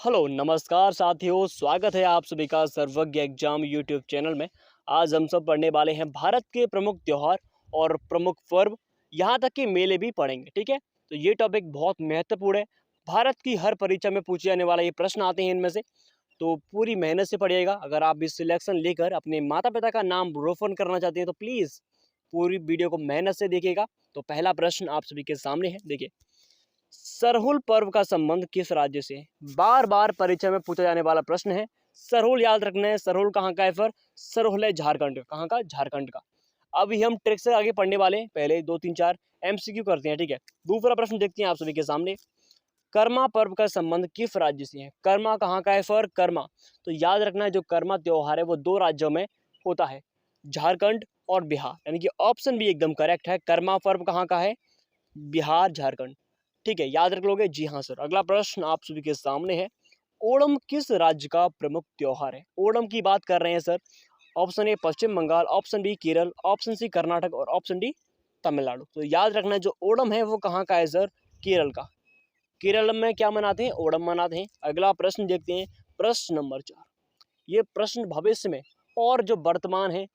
Hello नमस्कार साथियों, स्वागत है आप सभी का सर्वज्ञ एग्जाम यूट्यूब चैनल में। आज हम सब पढ़ने वाले हैं भारत के प्रमुख त्योहार और प्रमुख पर्व, यहाँ तक कि मेले भी पढ़ेंगे। ठीक है, तो ये टॉपिक बहुत महत्वपूर्ण है। भारत की हर परीक्षा में पूछे जाने वाला ये प्रश्न आते हैं इनमें से, तो पूरी मेहनत से पढ़िएगा। अगर आप इस सिलेक्शन लेकर अपने माता पिता का नाम रोशन करना चाहते हैं तो प्लीज़ पूरी वीडियो को मेहनत से देखिएगा। तो पहला प्रश्न आप सभी के सामने है, देखिए। सरहुल पर्व का संबंध किस राज्य से है? बार बार परीक्षा में पूछा जाने वाला प्रश्न है। सरहुल याद रखना है। सरहुल कहाँ का है? फिर सरहुल है झारखंड। कहाँ का? झारखंड का। अभी हम ट्रिक से आगे पढ़ने वाले हैं। पहले 2 3 4 एमसीक्यू करते हैं। ठीक है, दूसरा प्रश्न देखते हैं आप सभी के सामने। कर्मा पर्व का संबंध किस राज्य से है? कर्मा कहाँ का है? फिर कर्मा, तो याद रखना है जो कर्मा त्योहार है वो 2 राज्यों में होता है, झारखंड और बिहार। यानी कि ऑप्शन भी एकदम करेक्ट है। कर्मा पर्व कहाँ का है? बिहार, झारखंड। ठीक है, याद रख लोगे? जी हाँ सर। अगला प्रश्न आप सभी के सामने है। ओणम किस राज्य का प्रमुख त्योहार है? ओणम की बात कर रहे हैं sir. Option A Paschim Bangal, option B Kerala, option C Karnataka और ऑप्शन डी तमिलनाडु। तो याद रखना है जो ओणम है वो कहाँ का है सर? केरल का। केरल में क्या मनाते हैं? ओणम मनाते हैं। अगला प्रश्न देखते हैं, प्रश्न नंबर 4। ये प्रश्न भविष्य में और जो वर्तमान है,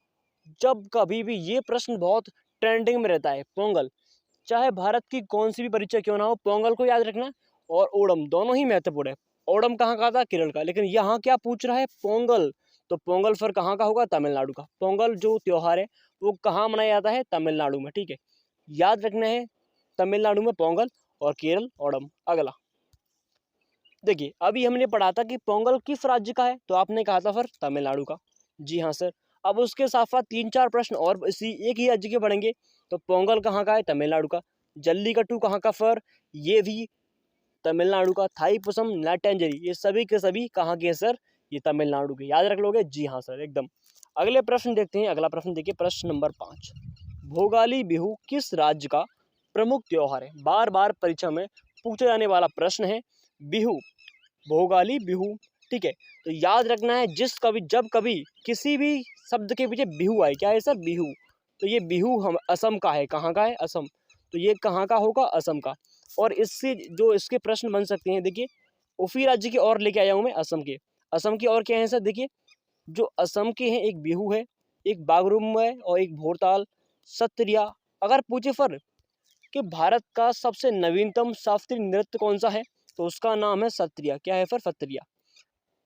जब कभी भी ये प्रश्न बहुत ट्रेंडिंग में रहता है। पोंगल, चाहे भारत की कौन सी भी परीक्षा क्यों ना हो, पोंगल को याद रखना। और ओणम दोनों ही महत्वपूर्ण है। ओणम कहाँ का था? केरल का। लेकिन यहाँ क्या पूछ रहा है? पोंगल। तो पोंगल फिर कहाँ का होगा? तमिलनाडु का। पोंगल जो त्योहार है वो कहाँ मनाया जाता है? तमिलनाडु में। ठीक है, याद रखना है तमिलनाडु में पोंगल और केरल ओणम। अगला देखिए, अभी हमने पढ़ा था कि पोंगल किस राज्य का है, तो आपने कहा था फिर तमिलनाडु का। जी हाँ सर। अब उसके साथ साथ 3 4 प्रश्न और इसी एक ही राज्य के पढ़ेंगे। तो पोंगल कहाँ का है? तमिलनाडु का। जल्लीकट्टू कहाँ का? फिर ये भी तमिलनाडु का। थाईपुसम, नाट्यांजलि, ये सभी के सभी कहाँ के हैं सर? ये तमिलनाडु के। याद रख लोगे? जी हाँ सर, एकदम। अगले प्रश्न देखते हैं। अगला प्रश्न देखिए, प्रश्न नंबर 5। भोगाली बिहू किस राज्य का प्रमुख त्योहार है? बार बार परीक्षा में पूछा जाने वाला प्रश्न है। बिहू, भोगाली बिहू। ठीक है, तो याद रखना है जब कभी किसी भी शब्द के पीछे बिहू आए, क्या है सर? बिहू। तो ये बिहू हम असम का है। कहाँ का है? असम। तो ये कहाँ का होगा? असम का। और इससे जो इसके प्रश्न बन सकते हैं, देखिए उसी राज्य के और लेके आया हूँ मैं, असम के। असम के और क्या है सर? देखिए जो असम के हैं, एक बिहू है, एक बागरुम्बा है और एक भोरताल, सत्रिया। अगर पूछे फर कि भारत का सबसे नवीनतम शास्त्रीय नृत्य कौन सा है, तो उसका नाम है सत्रिया। क्या है फिर? सत्रिया।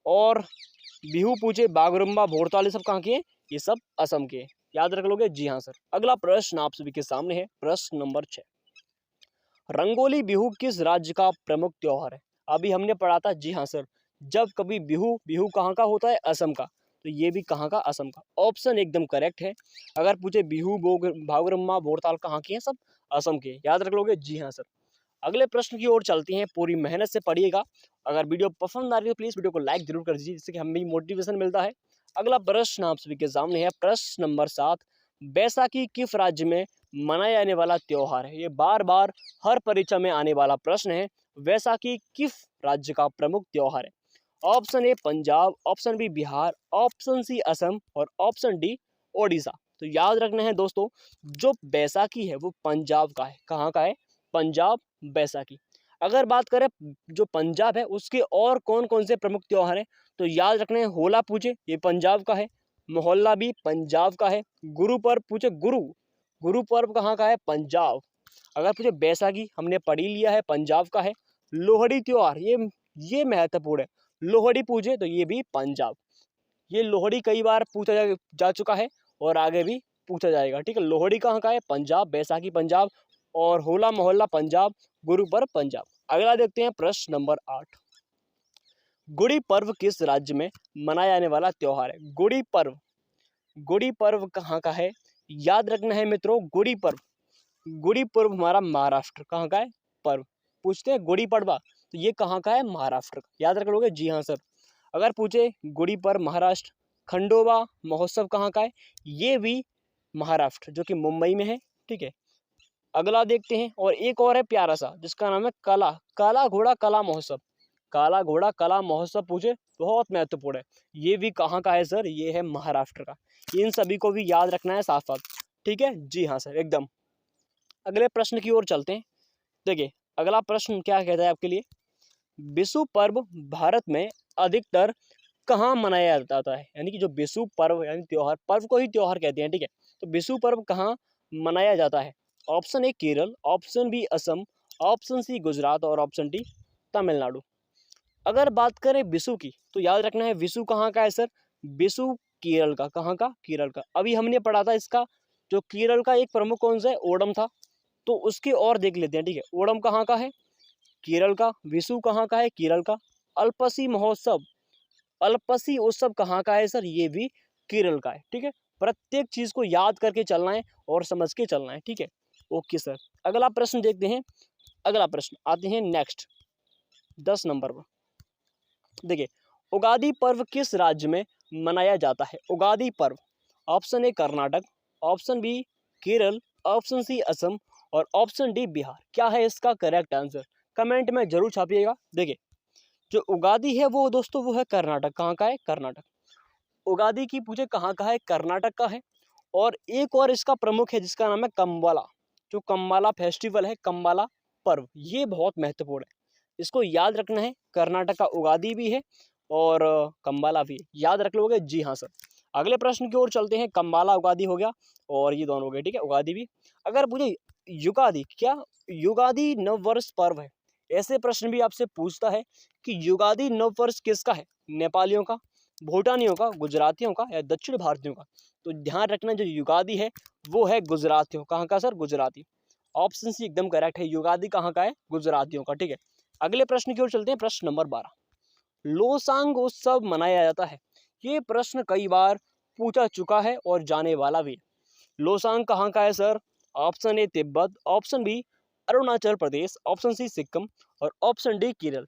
और बिहू पूछे, बागरुम्बा, भोरताल, ये सब कहाँ के हैं? ये सब असम के हैं। याद रख लोगे? जी हाँ सर। अगला प्रश्न आप सभी के सामने है, प्रश्न नंबर 6। रंगोली बिहू किस राज्य का प्रमुख त्योहार है? अभी हमने पढ़ा था। जी हाँ सर। जब कभी बिहू, बिहू कहाँ का होता है? असम का। तो ये भी कहाँ का? असम का। ऑप्शन एकदम करेक्ट है। अगर पूछे बिहू, बागरुम्बा, भोरताल कहाँ के हैं? सब असम के। याद रख लोगे? जी हाँ सर। अगले प्रश्न की ओर चलते हैं। पूरी मेहनत से पढ़िएगा। अगर वीडियो पसंद आ रही है तो प्लीज़ वीडियो को लाइक जरूर कर दीजिए, जिससे कि हमें मोटिवेशन मिलता है। अगला प्रश्न आप सभी के सामने है, प्रश्न नंबर 7। बैसाखी किस राज्य में मनाया जाने वाला त्योहार है? ये बार बार हर परीक्षा में आने वाला प्रश्न है। बैसाखी किस राज्य का प्रमुख त्योहार है? Option A Punjab, option B Bihar, option C Assam और ऑप्शन डी ओडिशा। तो याद रखना है दोस्तों, जो बैसाखी है वो पंजाब का है। कहाँ का है? पंजाब, बैसाखी। अगर बात करें जो पंजाब है उसके और कौन कौन से प्रमुख त्योहार हैं, तो याद रखना है होला पूछे, ये पंजाब का है। मोहल्ला भी पंजाब का है। गुरु पर्व पूछे, गुरु पर्व कहाँ का है? पंजाब। अगर पूछे बैसाखी, हमने पढ़ ही लिया है, पंजाब का है। लोहड़ी त्योहार, ये महत्वपूर्ण है। लोहड़ी पूछे तो ये भी पंजाब। ये लोहड़ी कई बार पूछा जा चुका है और आगे भी पूछा जाएगा। ठीक है, लोहड़ी कहाँ का है? पंजाब। बैसाखी पंजाब और होला मोहल्ला पंजाब, गुरु पर्व पंजाब। अगला देखते हैं, प्रश्न नंबर 8। गुड़ी पर्व किस राज्य में मनाया जाने वाला त्योहार है? गुड़ी पर्व, गुड़ी पर्व कहाँ का है? याद रखना है मित्रों, गुड़ी पर्व, गुड़ी पर्व हमारा महाराष्ट्र। कहाँ का है? पर्व पूछते हैं गुड़ी पड़वा, तो ये कहाँ का है? महाराष्ट्र का। याद रख लोगे? जी हाँ सर। अगर पूछे गुड़ी पर्व महाराष्ट्र, खंडोबा महोत्सव कहाँ का है? ये भी महाराष्ट्र, जो कि मुंबई में है। ठीक है, अगला देखते हैं। और एक और है प्यारा सा, जिसका नाम है काला घोड़ा कला महोत्सव। काला घोड़ा कला महोत्सव पूछे, बहुत महत्वपूर्ण है। ये भी कहाँ का है सर? ये है महाराष्ट्र का। इन सभी को भी याद रखना है साथ साथ। ठीक है, जी हाँ सर, एकदम। अगले प्रश्न की ओर चलते हैं। देखिए अगला प्रश्न क्या कहता है आपके लिए। विषु पर्व भारत में अधिकतर कहाँ मनाया जाता है? यानी कि जो विषु पर्व यानी त्योहार, पर्व को ही त्योहार कहते हैं, ठीक है। तो विषु पर्व कहाँ मनाया जाता है? Option A Kerala, option B Assam, option C Gujarat और ऑप्शन डी तमिलनाडु। अगर बात करें विषु की तो याद रखना है विषु कहाँ का है सर? विषु केरल का। कहाँ का? केरल का। अभी हमने पढ़ा था इसका जो केरल का एक प्रमुख कौन सा है? ओणम था। तो उसके और देख लेते हैं, ठीक है। ओणम कहाँ का है? केरल का। विषु कहाँ का है? केरल का। अल्पसी महोत्सव, अल्पसी उत्सव कहाँ का है सर? ये भी केरल का है, ठीक है। प्रत्येक चीज को याद करके चलना है और समझ के चलना है, ठीक है। ओके सर, अगला प्रश्न देखते हैं। अगला प्रश्न आते हैं नेक्स्ट 10 नंबर पर। देखिए, उगादी पर्व किस राज्य में मनाया जाता है? उगादी पर्व, option A Karnataka, option B Kerala, option C Assam और ऑप्शन डी बिहार। क्या है इसका करेक्ट आंसर? कमेंट में जरूर छापिएगा। देखिए, जो उगादी है वो दोस्तों वो है कर्नाटक। कहाँ का है? कर्नाटक। उगादी की पूछे कहाँ का है? कर्नाटक का है। और एक और इसका प्रमुख है जिसका नाम है कम्बाला। जो कम्बाला फेस्टिवल है, कम्बाला पर्व, ये बहुत महत्वपूर्ण है, इसको याद रखना है। कर्नाटक का उगादी भी है और कम्बाला भी है, याद रख लोगे? जी हाँ सर। अगले प्रश्न की ओर चलते हैं। कम्बाला उगादी हो गया और ये दोनों हो गए, ठीक है, उगादी भी। अगर मुझे युगादि, क्या युगादि नववर्ष पर्व है? ऐसे प्रश्न भी आपसे पूछता है कि युगादि नववर्ष किसका है? नेपालियों का, भूटानियों का, गुजरातियों का या दक्षिण भारतीयों का? तो ध्यान रखना जो युगादि है वो है गुजरातियों। कहाँ का सर? गुजराती। ऑप्शन सी एकदम करेक्ट है, युगादि कहाँ का है? गुजरातियों का, ठीक है। अगले प्रश्न की ओर चलते हैं। प्रश्न नंबर 12, लोसांग उत्सव मनाया जाता है? ये प्रश्न कई बार पूछा चुका है और जाने वाला भी। लोसांग कहाँ का है sir? Option A Tibet, option B Arunachal Pradesh, option C Sikkim और ऑप्शन डी केरल।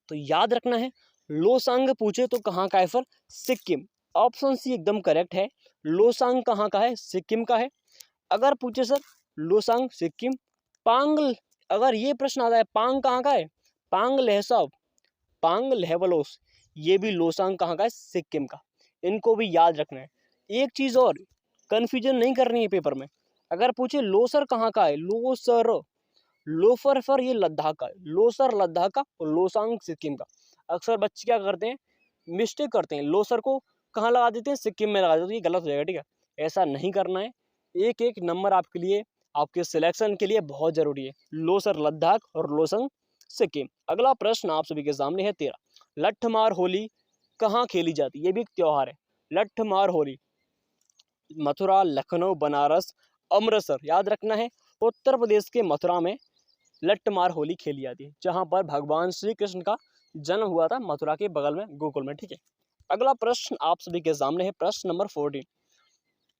तो याद रखना है लोसांग पूछे तो कहाँ का है सर? सिक्किम। ऑप्शन सी एकदम करेक्ट है। लोसांग कहाँ का है? सिक्किम का है। अगर पूछे सर लोसांग सिक्किम, पांग, अगर ये प्रश्न आता है पांग कहाँ का है? पांग लहसाव, पांग लहवलोस, ये भी लोसांग कहाँ का है? सिक्किम का। इनको भी याद रखना है। एक चीज और, कंफ्यूजन नहीं करनी है पेपर में। अगर पूछे लोसर कहाँ का है? लोसर, लोफर फर ये लद्दाख का है, लोसर लद्दाख का और लोसांग सिक्किम का। अक्सर बच्चे क्या करते हैं? मिस्टेक करते हैं, लोसर को कहाँ लगा देते हैं? सिक्किम में लगा देते हैं। ये गलत हो जाएगा, ठीक है। ऐसा नहीं करना है। एक एक नंबर आपके लिए, आपके सिलेक्शन के लिए बहुत जरूरी है। लोसर लद्दाख और लोसंग सिक्किम। अगला प्रश्न आप सभी के सामने है 13, लठमार होली कहाँ खेली जाती है? ये भी एक त्योहार है। लठमार होली मथुरा, लखनऊ, बनारस, अमृतसर, याद रखना है उत्तर प्रदेश के मथुरा में लट्टमार होली खेली जाती है, जहां पर भगवान श्री कृष्ण का जन्म हुआ था, मथुरा के बगल में गोकुल में, ठीक है। अगला प्रश्न आप सभी के सामने है। प्रश्न नंबर 14,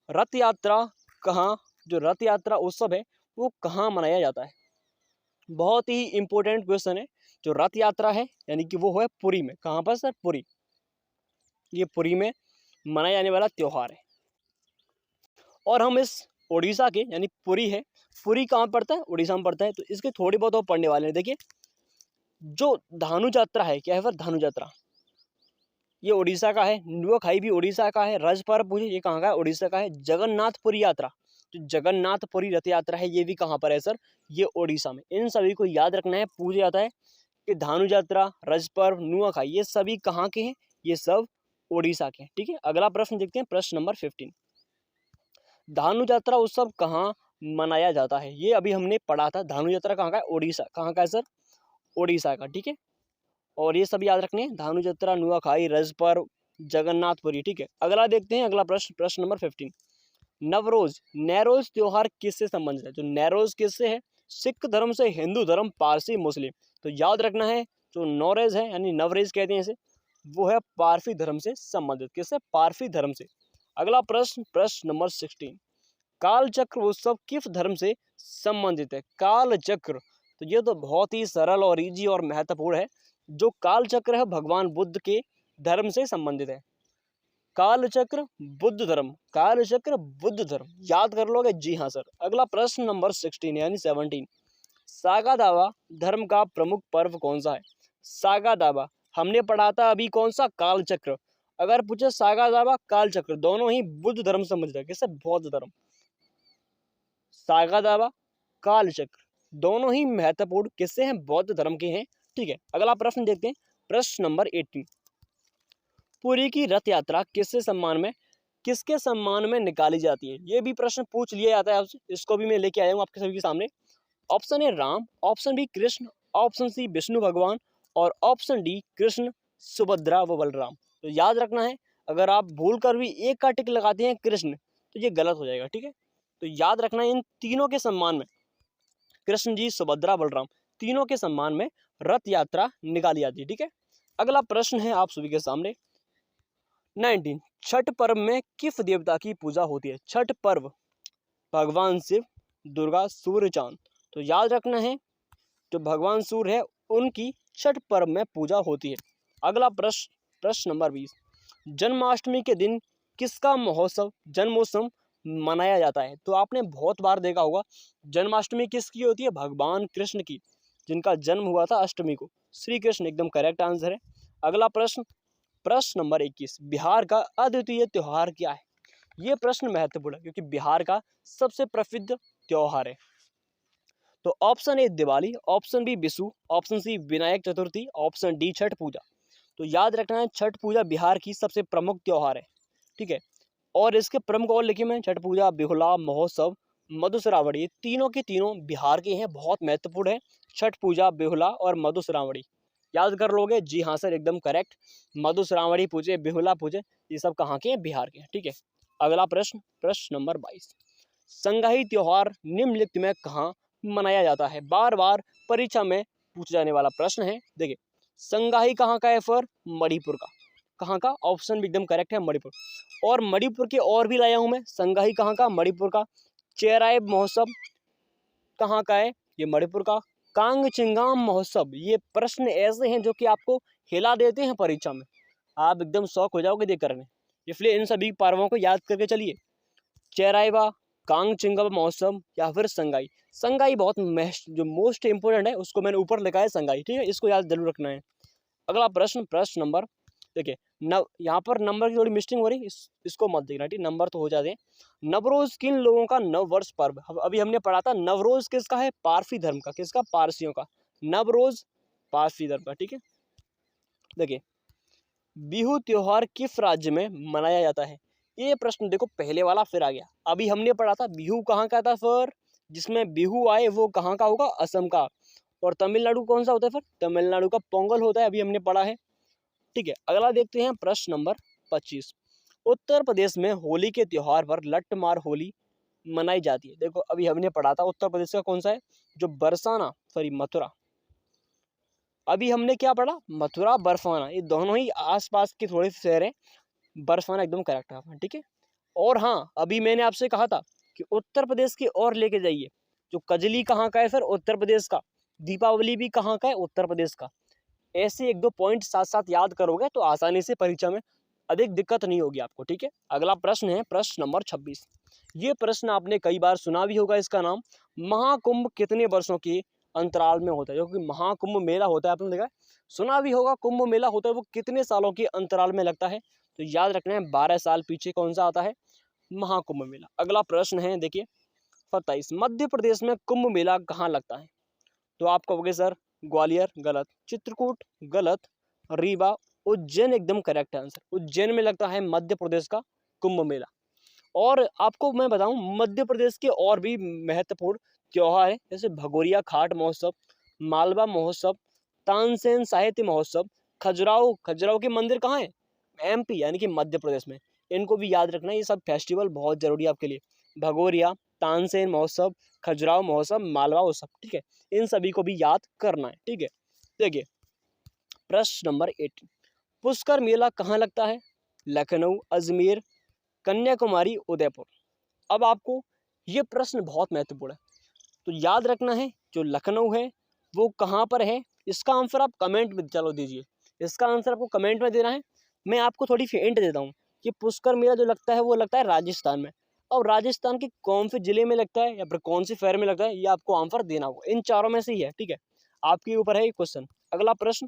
रथ यात्रा कहाँ, जो रथ यात्रा उत्सव है वो कहाँ मनाया जाता है? बहुत ही इंपॉर्टेंट क्वेश्चन है। जो रथ यात्रा है यानी कि वो है पुरी में। कहाँ पर सर? पुरी। ये पुरी में मनाया जाने वाला त्योहार है। और हम इस उड़ीसा के, यानी पुरी है, पुरी कहाँ पड़ता है? उड़ीसा में पड़ता है। तो इसके थोड़ी बहुत और पढ़ने वाले हैं। देखिए, जो धानु यात्रा है, क्या है फिर? धानु यात्रा, ये उड़ीसा का है। नुआखाई भी उड़ीसा का है। रज पर्व पूछे ये कहाँ का है? उड़ीसा का है। जगन्नाथपुरी यात्रा, जो जगन्नाथपुरी रथ यात्रा है ये भी कहाँ पर है सर? ये उड़ीसा में। इन सभी को याद रखना है। पूछा जाता है कि धानु यात्रा, रज पर्व, नुआखाई ये सभी कहाँ के हैं? ये सब उड़ीसा के हैं, ठीक है। अगला प्रश्न देखते हैं। प्रश्न नंबर 15, धानु यात्रा उत्सव कहाँ मनाया जाता है? ये अभी हमने पढ़ा था। धानु यात्रा कहाँ का है? उड़ीसा। कहाँ का है सर? उड़ीसा का, ठीक है। और ये सब याद रखने हैं, धानु यात्रा, नुआखाई, रज पर्व, जगन्नाथपुरी, ठीक है। अगला देखते हैं। अगला प्रश्न, प्रश्न नंबर 15, नवरोज, नैरोज त्योहार किससे संबंधित है? जो नैरोज किससे है? सिख धर्म से, हिंदू धर्म, पारसी, मुस्लिम। तो याद रखना है जो नौरेज है यानी नवरेज कहते हैं इसे, वो है पारसी धर्म से संबंधित। किससे? पारसी धर्म से। अगला प्रश्न, प्रश्न नंबर 16, काल चक्र उत्सव किस धर्म से संबंधित है? काल चक्र, तो ये तो बहुत ही सरल और इजी और महत्वपूर्ण है। जो काल चक्र है भगवान बुद्ध के धर्म से संबंधित है। काल चक्र बुद्ध धर्म, काल चक्र बुद्ध धर्म, याद कर लोगे? जी हाँ सर। अगला प्रश्न नंबर 16 यानी 17, सागा दावा धर्म का प्रमुख पर्व कौन सा है? सागा दावा हमने पढ़ा था अभी, कौन सा? काल चक्र। अगर पूछे सागा दावा, काल चक्र, दोनों ही बुद्ध धर्म से संबंधित है। किससे? बौद्ध धर्म। सागा दावा, काल चक्र, दोनों ही महत्वपूर्ण किससे हैं? बौद्ध धर्म के हैं। ठीक है, अगला प्रश्न देखते हैं, प्रश्न नंबर 18। पुरी की रथ यात्रा किसके सम्मान में निकाली जाती है? ये भी प्रश्न पूछ लिया जाता है आपसे, इसको भी मैं लेके आया हूँ आपके सभी के सामने। Option A Ram, option B Krishna, option C Vishnu भगवान और ऑप्शन डी कृष्ण, सुभद्रा व बलराम। तो याद रखना है, अगर आप भूल कर भी एक का टिक लगाते हैं कृष्ण तो ये गलत हो जाएगा, ठीक है। तो याद रखना है इन तीनों के सम्मान में, कृष्ण जी, सुभद्रा, बलराम, तीनों के सम्मान में रथ यात्रा निकाली जाती है, ठीक है। अगला प्रश्न है आप सभी के सामने 19। छठ पर्व में किस देवता की पूजा होती है? छठ पर्व भगवान शिव, दुर्गा, सूर्य, चांद। तो याद रखना है जो भगवान सूर्य है उनकी छठ पर्व में पूजा होती है। अगला प्रश्न नंबर 20। जन्माष्टमी के दिन किसका जन्मोत्सव मनाया जाता है? तो आपने बहुत बार देखा होगा, जन्माष्टमी किसकी होती है? भगवान कृष्ण की, जिनका जन्म हुआ था अष्टमी को, श्री कृष्ण, एकदम करेक्ट आंसर है। अगला प्रश्न नंबर 21। बिहार का अद्वितीय त्योहार क्या है? ये प्रश्न महत्वपूर्ण है क्योंकि बिहार का सबसे प्रसिद्ध त्योहार है। तो option A Diwali, option B Vishu, option C Vinayaka Chaturthi, option D Chhath Puja. तो याद रखना है छठ पूजा बिहार की सबसे प्रमुख त्योहार है, ठीक है। और इसके प्रमुख और लिखे में छठ पूजा, बिहुला महोत्सव, मधुश्रावणी, तीनों के तीनों बिहार के हैं, बहुत महत्वपूर्ण है। छठ पूजा, बिहुला और मधुश्रावणी याद कर लोगे? जी हाँ सर, एकदम करेक्ट। मधुश्रावणी पूजे, बिहुला पूजे, ये सब कहाँ के हैं? बिहार के हैं, ठीक है। अगला प्रश्न नंबर 22। संगाई त्योहार निम्नलिखित में कहाँ मनाया जाता है? बार बार परीक्षा में पूछा जाने वाला प्रश्न है। देखिए, संगाई कहाँ का है? फॉर मणिपुर का। कहाँ का? ऑप्शन भी एकदम करेक्ट है, मणिपुर। और मणिपुर के और भी लाया हूं मैं। संगाई कहाँ का? मणिपुर का। चेराय महोत्सव कहाँ का है? ये मणिपुर का। कांगचिंगाम महोत्सव, ये प्रश्न ऐसे हैं जो कि आपको हिला देते हैं परीक्षा में, आप एकदम शौक हो जाओगे देख करने, इसलिए इन सभी पर्वों को याद करके चलिए। चेराइवा, कांगचिंगम महोत्सव या फिर संगाई। संगाई बहुत जो मोस्ट इंपोर्टेंट है, उसको मैंने ऊपर लिखा है संगाई, ठीक है, इसको याद जरूर रखना है। अगला प्रश्न नंबर, देखिए यहाँ पर नंबर की थोड़ी मिस्टेक हो रही, इसको मत देखना, ठीक, नंबर तो हो जाते हैं। नवरोज किन लोगों का नव वर्ष पर्व? अभी हमने पढ़ा था नवरोज किसका है? पारसी धर्म का। किसका? पारसियों का। नवरोज पारसी धर्म का, ठीक है। देखिए, बिहू त्योहार किस राज्य में मनाया जाता है? ये प्रश्न देखो पहले वाला फिर आ गया। अभी हमने पढ़ा था बिहू कहाँ का था? फिर जिसमें बिहू आए वो कहाँ का होगा? असम का। और तमिलनाडु कौन सा होता है? फिर तमिलनाडु का पोंगल होता है, अभी हमने पढ़ा है, ठीक है। अगला देखते हैं प्रश्न नंबर 25। उत्तर प्रदेश में होली के त्योहार पर लट्ठमार होली मनाई जाती है। देखो अभी हमने पढ़ा था उत्तर प्रदेश का कौन सा है? जो बरसाना, सॉरी मथुरा। अभी हमने क्या पढ़ा? मथुरा, बर्फाना, ये दोनों ही आसपास के थोड़े से शहर हैं। बर्फाना एकदम करेक्ट है, ठीक है। और हाँ, अभी मैंने आपसे कहा था कि उत्तर प्रदेश की ओर लेके जाइए। जो कजली कहाँ का है सर? उत्तर प्रदेश का। दीपावली भी कहाँ का है? उत्तर प्रदेश का। ऐसे एक दो पॉइंट साथ साथ याद करोगे तो आसानी से परीक्षा में अधिक दिक्कत नहीं होगी आपको, ठीक है। अगला प्रश्न है प्रश्न नंबर 26। ये प्रश्न आपने कई बार सुना भी होगा, इसका नाम महाकुंभ कितने वर्षों के अंतराल में होता है? क्योंकि महाकुंभ मेला होता है, आपने देखा सुना भी होगा, कुंभ मेला होता है वो कितने सालों के अंतराल में लगता है? तो याद रखना है 12 साल पीछे कौन सा आता है? महाकुंभ मेला। अगला प्रश्न है देखिए 27। मध्य प्रदेश में कुंभ मेला कहाँ लगता है? तो आप कहोगे सर ग्वालियर, गलत। चित्रकूट, गलत। रीवा, उज्जैन एकदम करेक्ट आंसर। उज्जैन में लगता है मध्य प्रदेश का कुंभ मेला। और आपको मैं बताऊं मध्य प्रदेश के और भी महत्वपूर्ण त्योहार है, जैसे भगोरिया घाट महोत्सव, मालवा महोत्सव, तानसेन साहित्य महोत्सव। खजुराहो के मंदिर कहाँ है? एमपी यानी कि मध्य प्रदेश में। इनको भी याद रखना है, ये सब फेस्टिवल बहुत जरूरी है आपके लिए। भगोरिया, तानसेन महोत्सव, खजुराहो महोत्सव, मालवा उत्सव, ठीक है, इन सभी को भी याद करना है, ठीक है। देखिए प्रश्न नंबर 18। पुष्कर मेला कहाँ लगता है? लखनऊ, अजमेर, कन्याकुमारी, उदयपुर। अब आपको ये प्रश्न बहुत महत्वपूर्ण है, तो याद रखना है जो लखनऊ है वो कहाँ पर है? इसका आंसर आप कमेंट में चलो दीजिए, इसका आंसर आपको कमेंट में देना है। मैं आपको थोड़ी सी हिंट देता हूँ कि पुष्कर मेला जो लगता है वो लगता है राजस्थान में। और राजस्थान के कौन से जिले में लगता है या फिर कौन से शहर में लगता है, ये आपको आंसर देना होगा। इन चारों में से ही है, ठीक है, आपके ऊपर है ये क्वेश्चन। अगला प्रश्न,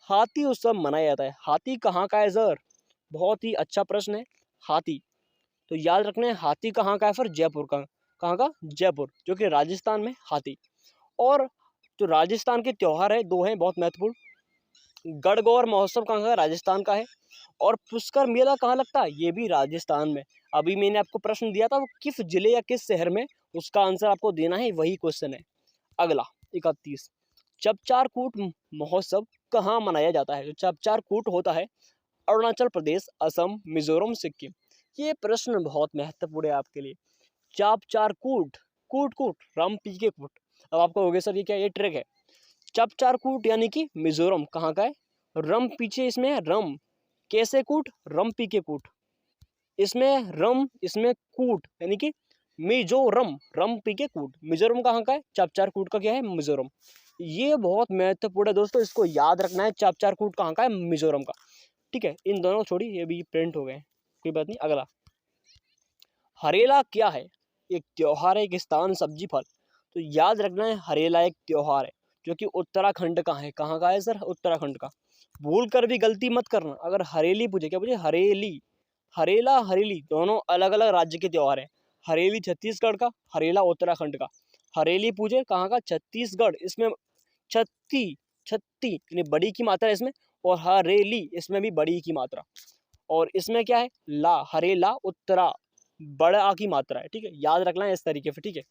हाथी उत्सव मनाया जाता है, हाथी कहाँ का है सर? बहुत ही अच्छा प्रश्न है। हाथी, तो याद रखना है हाथी कहाँ का है? फिर जयपुर का। कहाँ का? जयपुर, जो कि राजस्थान में हाथी। और जो राजस्थान के त्यौहार है 2 हैं बहुत महत्वपूर्ण। गणगौर महोत्सव कहाँ का है? राजस्थान का है। और पुष्कर मेला कहाँ लगता है? ये भी राजस्थान में। अभी मैंने आपको प्रश्न दिया था वो किस जिले या किस शहर में, उसका आंसर आपको देना है, वही क्वेश्चन है। अगला 31, चपचार कूट महोत्सव कहाँ मनाया जाता है? जो चपचार कूट होता है अरुणाचल प्रदेश, असम, मिजोरम, सिक्किम। ये प्रश्न बहुत महत्वपूर्ण है आपके लिए। चपचार कूट, कूट कूट रम पी के कूट। अब आपको हो गया सर ये क्या, ये ट्रिक है। चपचार कूट यानी कि मिजोरम कहाँ का है? रम पीछे इसमें है रम, कैसे कूट? रम पी के कूट। इसमें रम, इसमें कूट यानी कि मिजोरम, रम पी के कूट। मिजोरम कहाँ का है? चपचार कूट का क्या है? मिजोरम। ये बहुत महत्वपूर्ण है दोस्तों, इसको याद रखना है। चपचार कूट कहाँ का है? मिजोरम का। ठीक है, इन दोनों छोड़ी, ये भी प्रिंट हो गए, कोई बात नहीं। अगला, हरेला क्या है? एक त्योहार है, एक स्थान, सब्जी, फल। तो याद रखना है हरेला एक त्योहार है जो कि उत्तराखंड का है। कहाँ का है सर? उत्तराखंड का। भूल कर भी गलती मत करना, अगर हरेली पूछे, क्या पूछे? हरेली, हरेला, हरेली दोनों अलग अलग राज्य के त्योहार हैं। हरेली छत्तीसगढ़ का, हरेला उत्तराखंड का। हरेली पूछे कहाँ का? छत्तीसगढ़। इसमें छत्ती, छत्ती यानी बड़ी की मात्रा है इसमें, और हरेली इसमें भी बड़ी की मात्रा। और इसमें क्या है? ला, हरेला उत्तरा, बड़ा आ की मात्रा है। ठीक है, याद रखना है इस तरीके से। ठीक है,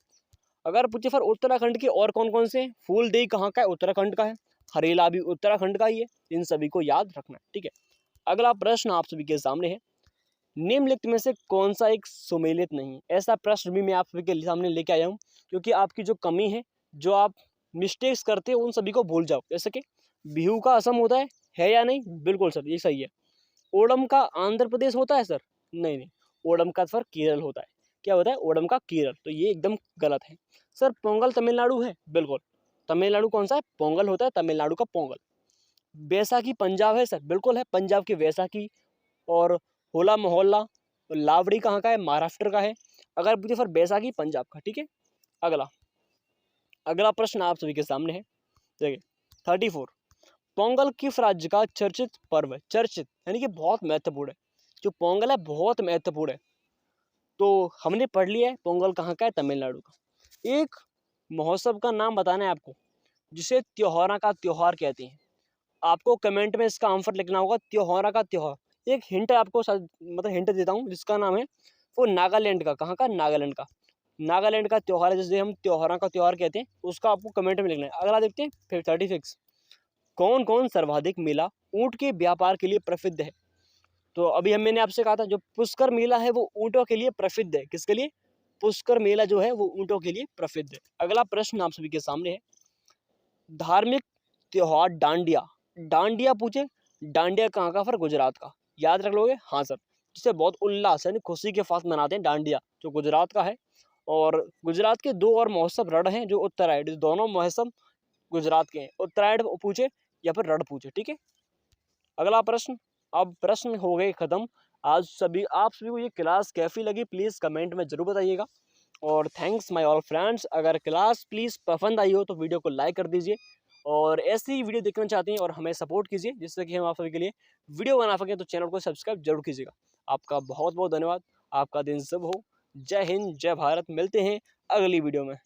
अगर पूछे फिर उत्तराखंड के और कौन कौन से? फूलदेई कहाँ का है? उत्तराखंड का है। हरेला भी उत्तराखंड का ही है। इन सभी को याद रखना है। ठीक है, अगला प्रश्न आप सभी के सामने है, निम्नलिखित में से कौन सा एक सुमेलित नहीं है? ऐसा प्रश्न भी मैं आप सभी के सामने लेके आया हूँ, क्योंकि आपकी जो कमी है, जो आप मिस्टेक्स करते हो, उन सभी को भूल जाओ। जैसे कि बिहू का असम होता है या नहीं? बिल्कुल सर, ये सही है। ओणम का आंध्र प्रदेश होता है सर? नहीं नहीं, ओणम का सर केरल होता है। क्या होता है? ओणम का केरल। तो ये एकदम गलत है। सर पोंगल तमिलनाडु है? बिल्कुल, तमिलनाडु कौन सा है? पोंगल होता है, तमिलनाडु का पोंगल। बैसाखी पंजाब है सर? बिल्कुल है, पंजाब की वैसाखी। और होला मोहल्ला, लावड़ी कहाँ का है? महाराष्ट्र का है। अगर पूछे फिर बैसाखी पंजाब का। ठीक है, अगला, अगला प्रश्न आप सभी के सामने है, देखिए 34, पोंगल किस राज्य का चर्चित पर्व है? चर्चित यानी कि बहुत महत्वपूर्ण है। जो पोंगल है बहुत महत्वपूर्ण है। तो हमने पढ़ लिया है पोंगल कहाँ का है? तमिलनाडु का। एक महोत्सव का नाम बताना है आपको जिसे त्योहारा का त्योहार कहते हैं। आपको कमेंट में इसका आंसर लिखना होगा, त्योहारा का त्योहार। एक हिंट आपको मतलब हिंट देता हूँ, जिसका नाम है वो नागालैंड का। कहाँ का? नागालैंड का। नागालैंड का त्योहार है जिसे हम त्योहारा का त्योहार कहते हैं, उसका आपको कमेंट में लिखना है। अगला देखते हैं फिर 36, कौन कौन सर्वाधिक मेला ऊँट के व्यापार के लिए प्रसिद्ध है? तो अभी मैंने आपसे कहा था जो पुष्कर मेला है वो ऊँटों के लिए प्रसिद्ध है। किसके लिए? पुष्कर मेला जो है वो ऊँटों के लिए प्रसिद्ध है। अगला प्रश्न आप सभी के सामने है, धार्मिक त्योहार डांडिया। डांडिया पूछे, डांडिया कहाँ का? फिर गुजरात का। याद रख लोगे? हाँ सर, जिसे बहुत उल्लास यानी खुशी के साथ मनाते हैं, डांडिया, जो गुजरात का है। और गुजरात के 2 और महोत्सव रण हैं, जो उत्तरायण, दोनों महोत्सव गुजरात के हैं। उत्तरायण पूछे या फिर रण पूछे। ठीक है, अगला प्रश्न। अब प्रश्न हो गए खत्म। आज सभी आप सभी को ये क्लास कैसी लगी प्लीज़ कमेंट में ज़रूर बताइएगा। और थैंक्स माय ऑल फ्रेंड्स। अगर क्लास प्लीज़ पसंद आई हो तो वीडियो को लाइक कर दीजिए, और ऐसी ही वीडियो देखना चाहते हैं और हमें सपोर्ट कीजिए जिससे कि हम आप सभी के लिए वीडियो बना सकें, तो चैनल को सब्सक्राइब जरूर कीजिएगा। आपका बहुत बहुत धन्यवाद। आपका दिन शुभ हो। जय हिंद, जय भारत। मिलते हैं अगली वीडियो में।